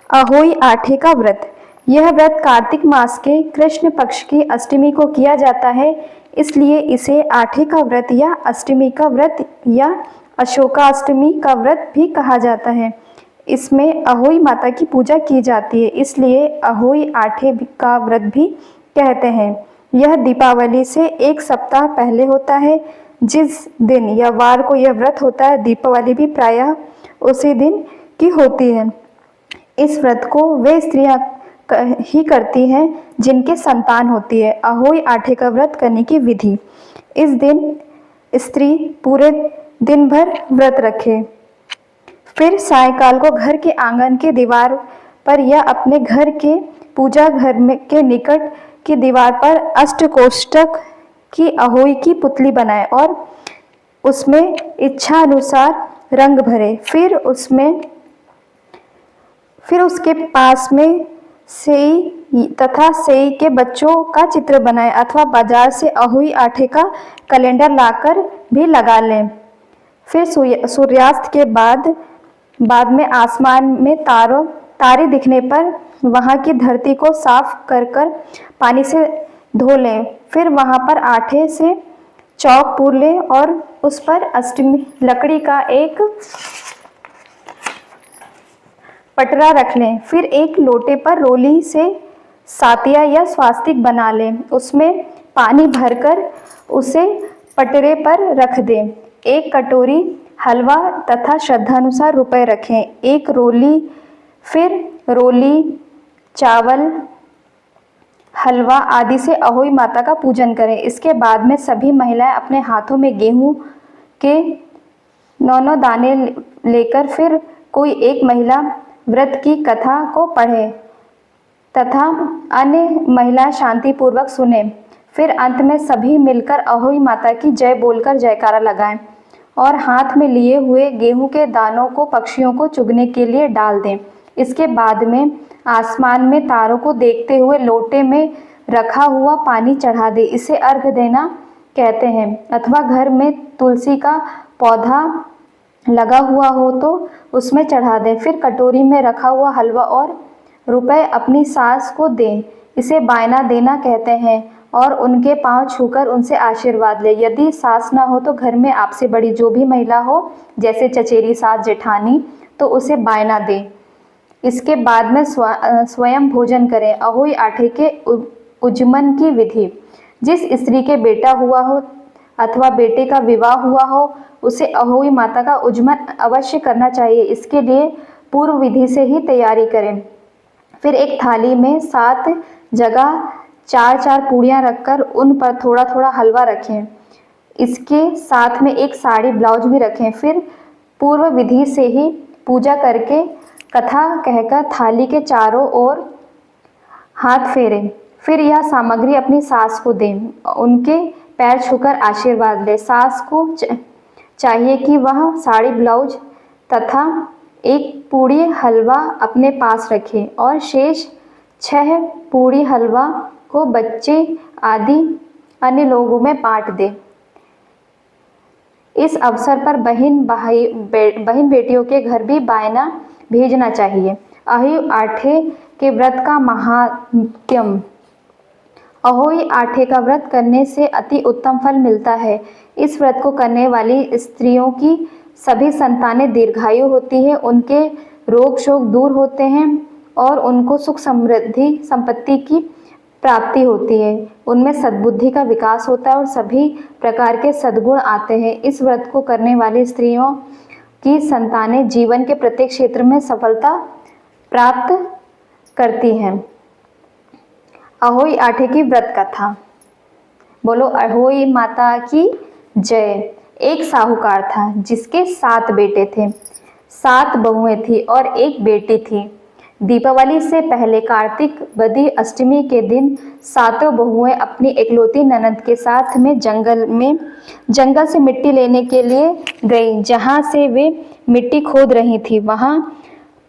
अहोई आठे का व्रत। यह व्रत कार्तिक मास के कृष्ण पक्ष की अष्टमी को किया जाता है, इसलिए इसे आठे का व्रत या अष्टमी का व्रत या अशोकाष्टमी का व्रत भी कहा जाता है। इसमें अहोई माता की पूजा की जाती है, इसलिए अहोई आठे का व्रत भी कहते हैं। यह दीपावली से एक सप्ताह पहले होता है। जिस दिन या वार को यह व्रत होता है, दीपावली भी प्रायः उसी दिन की होती है। इस व्रत को वे स्त्रियां ही करती हैं जिनके संतान होती है। अहोई आठे का व्रत करने की विधि। इस दिन स्त्री पूरे दिन भर व्रत रखे, फिर सायंकाल को घर के आंगन के दीवार पर या अपने घर के पूजा घर में के निकट की दीवार पर अष्टकोष्ठक की अहोई की पुतली बनाए और उसमें इच्छा अनुसार रंग भरे। फिर उसके पास में सेई तथा सेई के बच्चों का चित्र बनाएं अथवा बाजार से अहोई आठे का कैलेंडर लाकर भी लगा लें। फिर सूर्यास्त के बाद में आसमान में तारे दिखने पर वहां की धरती को साफ कर पानी से धो लें। फिर वहां पर आठे से चौक पूर लें और उस पर अष्टमी लकड़ी का एक पटरा रख लें। फिर एक लोटे पर रोली से सातिया या स्वास्तिक बना लें, उसमें पानी भरकर उसे पटरे पर रख दें। एक कटोरी हलवा तथा श्रद्धानुसार रुपए रखें। एक रोली, फिर रोली, चावल, हलवा आदि से अहोई माता का पूजन करें। इसके बाद में सभी महिलाएं अपने हाथों में गेहूं के 9 दाने लेकर फिर कोई एक महिला व्रत की कथा को पढ़े तथा अन्य महिला शांतिपूर्वक सुने। फिर अंत में सभी मिलकर अहोई माता की जय बोलकर जयकारा लगाएं और हाथ में लिए हुए गेहूं के दानों को पक्षियों को चुगने के लिए डाल दें। इसके बाद में आसमान में तारों को देखते हुए लोटे में रखा हुआ पानी चढ़ा दे, इसे अर्घ देना कहते हैं। अथवा घर में तुलसी का पौधा लगा हुआ हो तो उसमें चढ़ा दें। फिर कटोरी में रखा हुआ हलवा और रुपए अपनी सास को दें, इसे बायना देना कहते हैं और उनके पांव छूकर उनसे आशीर्वाद ले। यदि सास ना हो तो घर में आपसे बड़ी जो भी महिला हो, जैसे चचेरी सास, जेठानी, तो उसे बायना दे। इसके बाद में स्वयं भोजन करें। अहोई आठे के उज्जमन की विधि। जिस स्त्री के बेटा हुआ हो अथवा बेटे का विवाह हुआ हो, उसे अहोई माता का उज्जमन अवश्य करना चाहिए। इसके लिए पूर्व विधि से ही तैयारी करें। फिर एक थाली में 7 जगह 4-4 पूड़ियाँ रखकर उन पर थोड़ा थोड़ा हलवा रखें। इसके साथ में एक साड़ी ब्लाउज भी रखें। फिर पूर्व विधि से ही पूजा करके कथा कहकर थाली के चारों ओर हाथ फेरें। फिर यह सामग्री अपनी सास को दें, उनके पैर छूकर आशीर्वाद लें। सास को चाहिए कि वह साड़ी ब्लाउज तथा एक पूड़ी हलवा अपने पास रखें और शेष 6 पूड़ी हलवा को बच्चे आदि अन्य लोगों में बांट दें। इस अवसर पर बहन बेटियों के घर भी बायना भेजना चाहिए। अहोई आठे के व्रत का महात्म्य। अहोई आठे का व्रत करने से अति उत्तम फल मिलता है। इस व्रत को करने वाली स्त्रियों की सभी संतानें दीर्घायु होती है, उनके रोग शोक दूर होते हैं और उनको सुख समृद्धि संपत्ति की प्राप्ति होती है। उनमें सद्बुद्धि का विकास होता है और सभी प्रकार के सद्गुण आते हैं। इस व्रत को करने वाली स्त्रियों की संतानें जीवन के प्रत्येक क्षेत्र में सफलता प्राप्त करती हैं। अहोई आठे की व्रत कथा। बोलो अहोई माता की जय। एक साहूकार था जिसके 7 बेटे थे, 7 बहुएं थी और एक बेटी थी। दीपावली से पहले कार्तिक बदी अष्टमी के दिन 7 बहुएं अपनी एकलौती ननद के साथ में जंगल से मिट्टी लेने के लिए गई। जहां से वे मिट्टी खोद रही थी वहां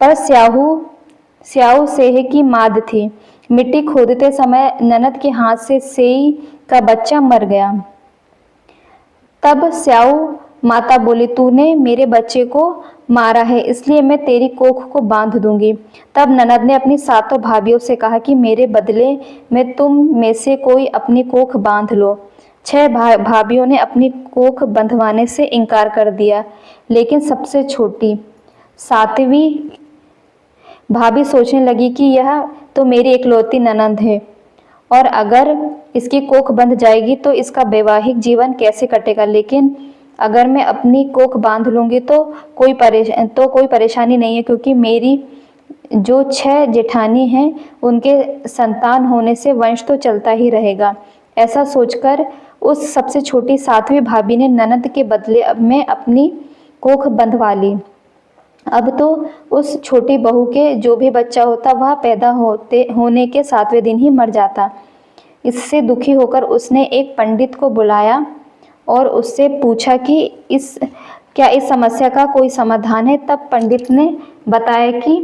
पर स्याऊ सेह की माद थी। मिट्टी खोदते समय ननद के हाथ से सेई का बच्चा मर गया। तब स्याऊ माता बोली, तूने मेरे बच्चे को मारा है, इसलिए मैं तेरी कोख को बांध दूंगी। तब ननद ने अपनी सातों भाभियों से कहा कि मेरे बदले में तुम में से कोई अपनी कोख बांध लो। 6 भाभियों ने अपनी कोख बंधवाने से इनकार कर दिया, लेकिन सबसे छोटी 7वीं भाभी सोचने लगी कि यह तो मेरी इकलौती ननद है, और अगर इसकी कोख बंध जाएगी तो इसका वैवाहिक जीवन कैसे कटेगा। लेकिन अगर मैं अपनी कोख बांध लूँगी तो कोई परेशानी नहीं है, क्योंकि मेरी जो 6 जेठानी हैं उनके संतान होने से वंश तो चलता ही रहेगा। ऐसा सोचकर उस सबसे छोटी 7वीं भाभी ने ननद के बदले में अपनी कोख बंधवा ली। अब तो उस छोटी बहू के जो भी बच्चा होता वह पैदा होने के 7वें दिन ही मर जाता। इससे दुखी होकर उसने एक पंडित को बुलाया और उससे पूछा कि क्या इस समस्या का कोई समाधान है। तब पंडित ने बताया कि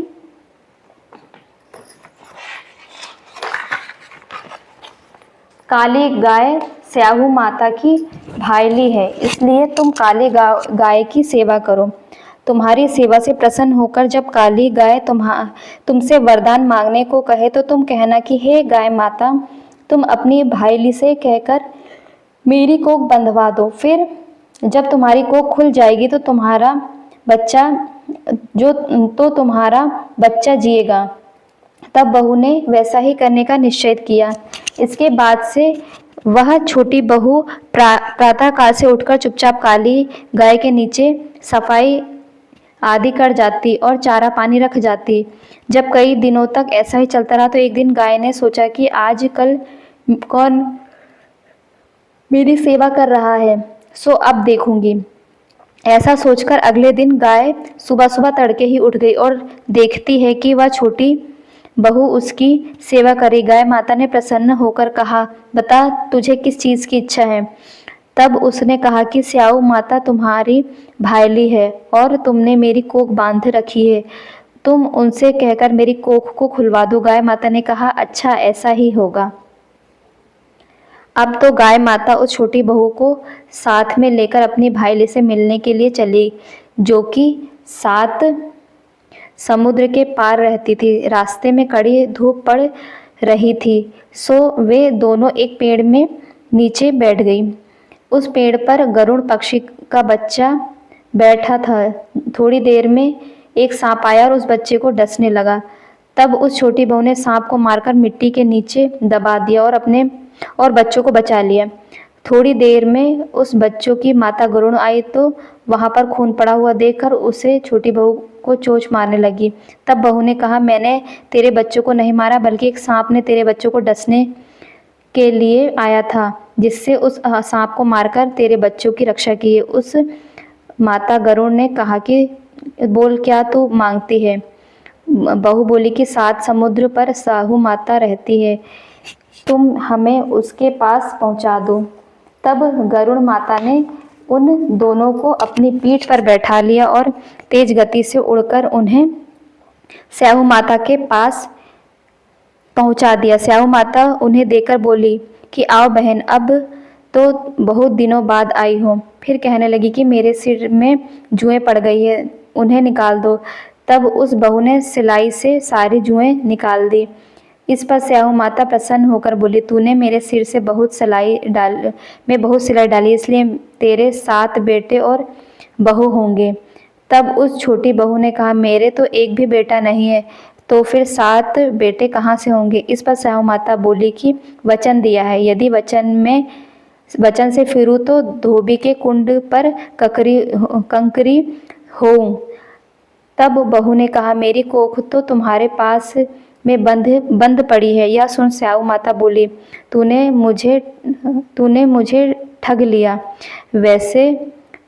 काली गाय स्याहू माता की भायली है, इसलिए तुम काली गाय की सेवा करो। तुम्हारी सेवा से प्रसन्न होकर जब काली गाय तुमसे वरदान मांगने को कहे तो तुम कहना कि हे गाय माता, तुम अपनी भाईली से कहकर मेरी कोख बंधवा दो। फिर जब तुम्हारी कोख खुल जाएगी तो तुम्हारा बच्चा जिएगा। तब बहू ने वैसा ही करने का निश्चय किया। इसके बाद से वह छोटी बहू प्रातःकाल से उठकर चुपचाप काली गाय के नीचे सफाई आदि कर जाती और चारा पानी रख जाती। जब कई दिनों तक ऐसा ही चलता रहा तो एक दिन गाय ने सोचा कि आज कल कौन मेरी सेवा कर रहा है, सो अब देखूंगी। ऐसा सोचकर अगले दिन गाय सुबह सुबह तड़के ही उठ गई और देखती है कि वह छोटी बहू उसकी सेवा करे। गाय माता ने प्रसन्न होकर कहा, बता तुझे किस चीज़ की इच्छा है। तब उसने कहा कि स्याऊ माता तुम्हारी भायली है और तुमने मेरी कोख बांध रखी है, तुम उनसे कहकर मेरी कोख को खुलवा दो। गाय माता ने कहा, अच्छा ऐसा ही होगा। अब तो गाय माता उस छोटी बहू को साथ में लेकर अपनी भाईली से मिलने के लिए चली, जो कि 7 समुद्र के पार रहती थी। रास्ते में कड़ी धूप पड़ रही थी, सो वे दोनों एक पेड़ में नीचे बैठ गई। उस पेड़ पर गरुड़ पक्षी का बच्चा बैठा था। थोड़ी देर में एक सांप आया और उस बच्चे को डसने लगा। तब उस छोटी बहू ने सांप को मारकर मिट्टी के नीचे दबा दिया और बच्चों को बचा लिया। थोड़ी देर में उस बच्चों की माता गरुड़ आई तो वहां पर खून पड़ा हुआ देखकर उसे छोटी बहू को चोंच मारने लगी। तब बहू ने कहा, मैंने तेरे बच्चों को नहीं मारा, बल्कि एक सांप ने तेरे बच्चों को डसने के लिए आया था, जिससे उस सांप को मारकर तेरे बच्चों की रक्षा की है। उस माता गरुड़ ने कहा कि बोल क्या तू मांगती है। बहू बोली कि 7 समुद्र पर साहू माता रहती है, तुम हमें उसके पास पहुंचा दो। तब गरुड़ माता ने उन दोनों को अपनी पीठ पर बैठा लिया और तेज गति से उड़कर उन्हें स्याहू माता के पास पहुंचा दिया। स्याहू माता उन्हें देखकर बोली कि आओ बहन, अब तो बहुत दिनों बाद आई हो। फिर कहने लगी कि मेरे सिर में जुएं पड़ गई है, उन्हें निकाल दो। तब उस बहू ने सिलाई से सारी जुएं निकाल दी। इस पर स्याहू माता प्रसन्न होकर बोली, तूने मेरे सिर से बहुत सिलाई डाली, इसलिए तेरे 7 बेटे और बहू होंगे। तब उस छोटी बहू ने कहा, मेरे तो एक भी बेटा नहीं है, तो फिर 7 बेटे कहाँ से होंगे। इस पर स्याहू माता बोली कि वचन दिया है, यदि वचन से फिरूँ तो धोबी के कुंड पर कंकरी होऊं। तब बहू ने कहा, मेरी कोख तो तुम्हारे पास में बंद पड़ी है। यह सुन स्याहू माता बोली, तूने मुझे ठग लिया। वैसे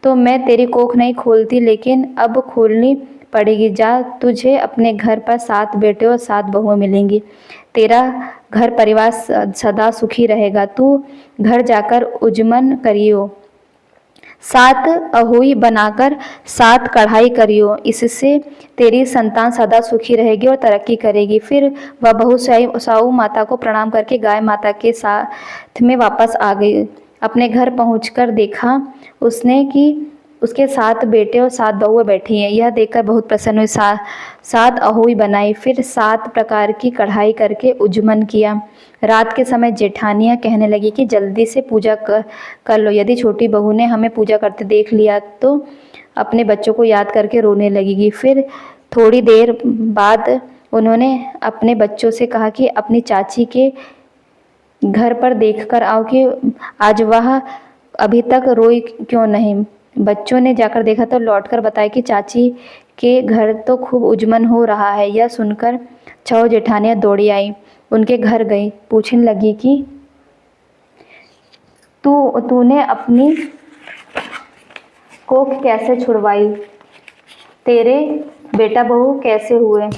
तो मैं तेरी कोख नहीं खोलती, लेकिन अब खोलनी पड़ेगी। जा, तुझे अपने घर पर 7 बेटे और 7 बहुएं मिलेंगी। तेरा घर परिवार सदा सुखी रहेगा। तू घर जाकर उजमन करियो, 7 अहोई बनाकर 7 कढ़ाई करियो, इससे तेरी संतान सदा सुखी रहेगी और तरक्की करेगी। फिर वह बहू स्याहू माता को प्रणाम करके गाय माता के साथ में वापस आ गई। अपने घर पहुंचकर देखा उसने कि उसके 7 बेटे और 7 बहुएं बैठी हैं। यह देखकर बहुत प्रसन्न हुई। 7 अहोई बनाई, फिर 7 प्रकार की कढ़ाई करके उज्जमन किया। रात के समय जेठानियाँ कहने लगी कि जल्दी से पूजा कर लो, यदि छोटी बहू ने हमें पूजा करते देख लिया तो अपने बच्चों को याद करके रोने लगेगी। फिर थोड़ी देर बाद उन्होंने अपने बच्चों से कहा कि अपनी चाची के घर पर देखकर आओ कि आज वह अभी तक रोई क्यों नहीं। बच्चों ने जाकर देखा तो लौटकर बताया कि चाची के घर तो खूब उज्जमन हो रहा है। यह सुनकर 6 जेठानियाँ दौड़ी आई, उनके घर गई, पूछने लगी कि तूने अपनी कोख कैसे छुड़वाई, तेरे बेटा बहू कैसे हुए।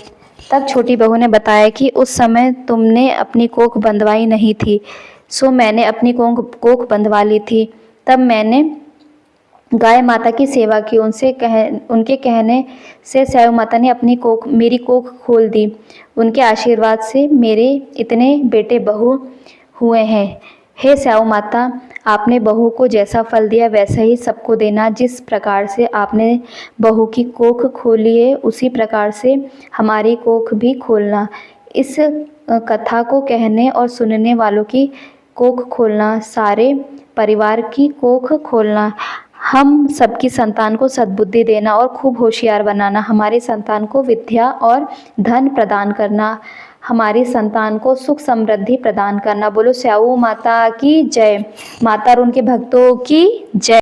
तब छोटी बहू ने बताया कि उस समय तुमने अपनी कोख बंधवाई नहीं थी, सो मैंने अपनी कोख बंधवा ली थी। तब मैंने गाय माता की सेवा की, उनके कहने से स्याऊ माता ने मेरी कोख खोल दी। उनके आशीर्वाद से मेरे इतने बेटे बहू हुए हैं। हे स्याऊ माता, आपने बहू को जैसा फल दिया वैसा ही सबको देना। जिस प्रकार से आपने बहू की कोख खोली है उसी प्रकार से हमारी कोख भी खोलना। इस कथा को कहने और सुनने वालों की कोख खोलना, सारे परिवार की कोख खोलना। हम सबकी संतान को सद्बुद्धि देना और खूब होशियार बनाना। हमारी संतान को विद्या और धन प्रदान करना। हमारी संतान को सुख समृद्धि प्रदान करना। बोलो स्याऊ माता की जय। माता और उनके भक्तों की जय।